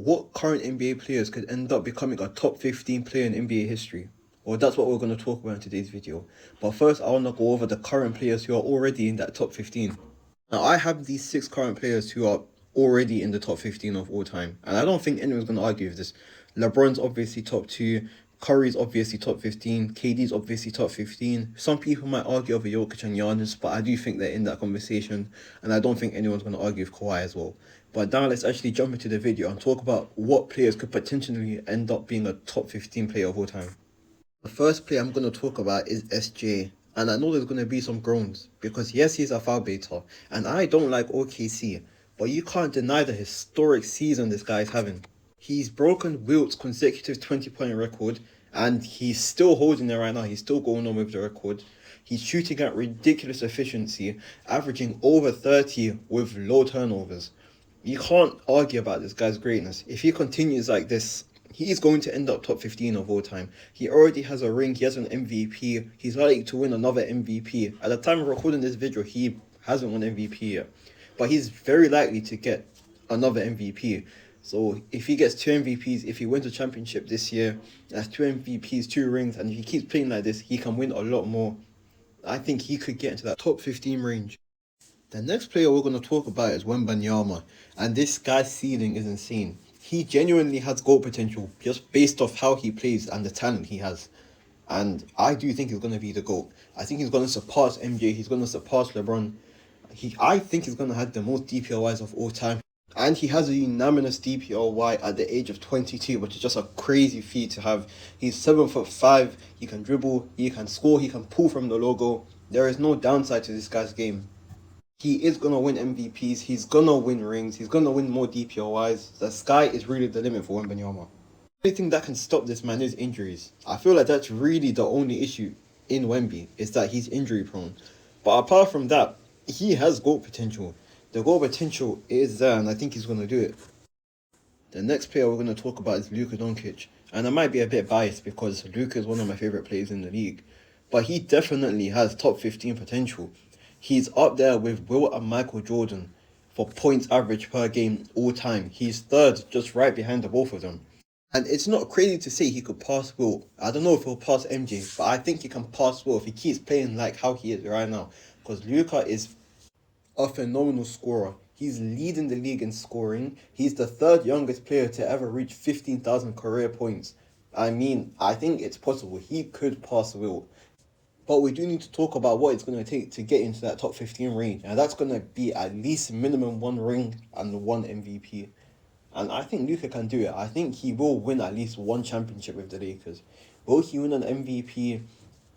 what current NBA players could end up becoming a top 15 player in NBA history. Well, that's what we're going to talk about in today's video. But first, I want to go over the current players who are already in that top 15. Now, I have these 6 current players who are already in the top 15 of all time. And I don't think anyone's going to argue with this. LeBron's obviously top 2. Curry's obviously top 15. KD's obviously top 15. Some people might argue over Jokic and Giannis, but I do think they're in that conversation. And I don't think anyone's going to argue with Kawhi as well. But now let's actually jump into the video and talk about what players could potentially end up being a top 15 player of all time. The first player I'm going to talk about is SJ. And I know there's going to be some groans because yes, he's a foul baiter. And I don't like OKC. But you can't deny the historic season this guy is having. He's broken Wilt's consecutive 20-point record, and he's still holding it right now. He's still going on with the record. He's shooting at ridiculous efficiency, averaging over 30 with low turnovers. You can't argue about this guy's greatness. If he continues like this, he's going to end up top 15 of all time. He already has a ring, he has an MVP, he's likely to win another MVP. At the time of recording this video, he hasn't won MVP yet. But he's very likely to get another MVP. So if he gets 2 MVPs, if he wins a championship this year, that's 2 MVPs, 2 rings, and if he keeps playing like this, he can win a lot more. I think he could get into that top 15 range. The next player we're going to talk about is Wembanyama, and this guy's ceiling is insane. He genuinely has goal potential just based off how he plays and the talent he has. And I do think he's going to be the GOAT. I think he's going to surpass MJ, he's going to surpass LeBron. I think he's going to have the most DPOYs of all time. And he has a unanimous DPOY at the age of 22, which is just a crazy feat to have. He's 7'5", he can dribble, he can score, he can pull from the logo. There is no downside to this guy's game. He is going to win MVPs, he's going to win rings, he's going to win more DPOYs. The sky is really the limit for Wembanyama. The only thing that can stop this man is injuries. I feel like that's really the only issue in Wemby, is that he's injury prone. But apart from that, he has goal potential. The goal potential is there, and I think he's going to do it. The next player we're going to talk about is Luka Doncic. And I might be a bit biased because Luka is one of my favourite players in the league. But he definitely has top 15 potential. He's up there with Wilt and Michael Jordan for points average per game all time. He's third, just right behind the both of them. And it's not crazy to say he could pass Wilt. I don't know if he'll pass MJ, but I think he can pass Wilt if he keeps playing like how he is right now. Because Luka is a phenomenal scorer. He's leading the league in scoring. He's the 3rd youngest player to ever reach 15,000 career points. I mean, I think it's possible. He could pass Wilt. But we do need to talk about what it's going to take to get into that top 15 range. And that's going to be at least minimum 1 ring and 1 MVP. And I think Luka can do it. I think he will win at least 1 championship with the Lakers. Will he win an MVP?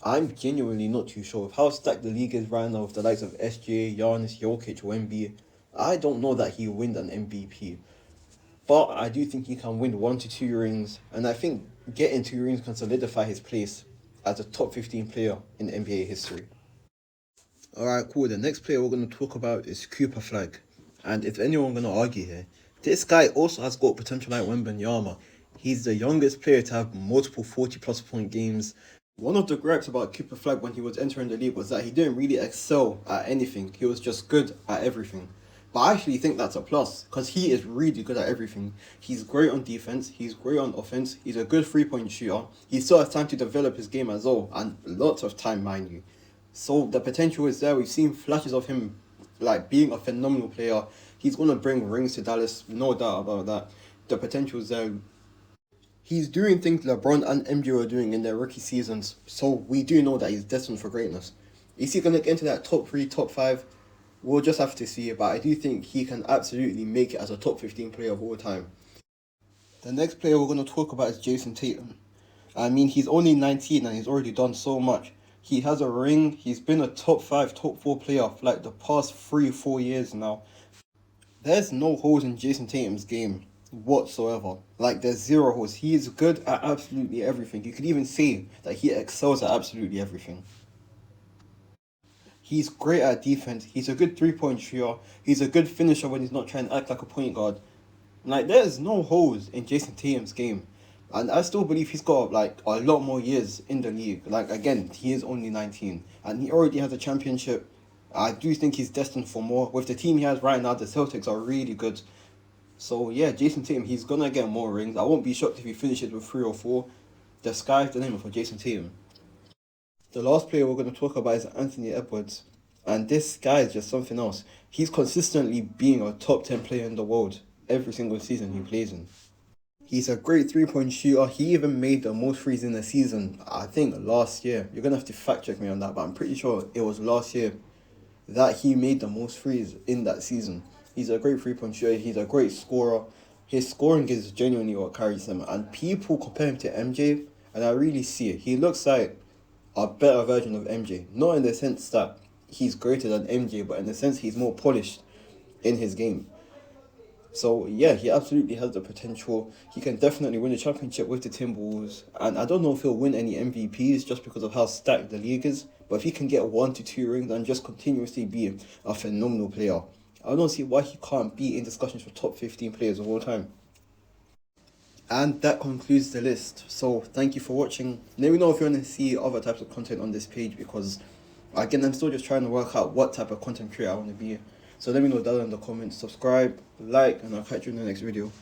I'm genuinely not too sure. With how stacked the league is right now with the likes of SJ, Giannis, Jokic, Wemby, I don't know that he'll win an MVP. But I do think he can win 1 to 2 rings, and I think getting 2 rings can solidify his place as a top 15 player in NBA history. Alright, cool. The next player we're going to talk about is Cooper Flag. And if anyone going to argue here, this guy also has got potential like Wembanyama. He's the youngest player to have multiple 40-plus point games. One of the gripes about Cooper Flag when he was entering the league was that he didn't really excel at anything. He was just good at everything. But I actually think that's a plus, because he is really good at everything. He's great on defense, he's great on offense, he's a good 3-point shooter. He still has time to develop his game as well, and lots of time, mind you. So the potential is there. We've seen flashes of him like being a phenomenal player. He's going to bring rings to Dallas, no doubt about that. The potential is there. He's doing things LeBron and MJ were doing in their rookie seasons, so we do know that he's destined for greatness. Is he going to get into that top 3, top 5? We'll just have to see, but I do think he can absolutely make it as a top 15 player of all time. The next player we're going to talk about is Jason Tatum. I mean, he's only 19 and he's already done so much. He has a ring, he's been a top 5, top 4 player for like the past 3-4 years now. There's no holes in Jason Tatum's game whatsoever. Like, there's 0 holes. He is good at absolutely everything. You could even say that he excels at absolutely everything. He's great at defense. He's a good 3-point shooter. He's a good finisher when he's not trying to act like a point guard. Like, there's no holes in Jason Tatum's game. And I still believe he's got, like, a lot more years in the league. Like, again, he is only 19. And he already has a championship. I do think he's destined for more. With the team he has right now, the Celtics are really good. So yeah, Jason Tatum, he's gonna get more rings. I won't be shocked if he finishes with 3 or 4. The sky's the limit for Jason Tatum. The last player we're gonna talk about is Anthony Edwards, and this guy is just something else. He's consistently being a top 10 player in the world every single season he plays in. He's a great 3 point shooter. He even made the most threes in the season, I think last year. You're gonna have to fact check me on that, but I'm pretty sure it was last year that he made the most threes in that season. He's a great 3 point shooter. He's a great scorer. His scoring is genuinely what carries him. And people compare him to MJ, and I really see it. He looks like a better version of MJ. Not in the sense that he's greater than MJ, but in the sense he's more polished in his game. So yeah, he absolutely has the potential. He can definitely win a championship with the Timberwolves, and I don't know if he'll win any MVPs just because of how stacked the league is. But if he can get 1 to 2 rings and just continuously be a phenomenal player, I don't see why he can't be in discussions for top 15 players of all time. And that concludes the list. So thank you for watching. Let me know if you want to see other types of content on this page, because again, I'm still just trying to work out what type of content creator I want to be. So let me know down in the comments. Subscribe, like, and I'll catch you in the next video.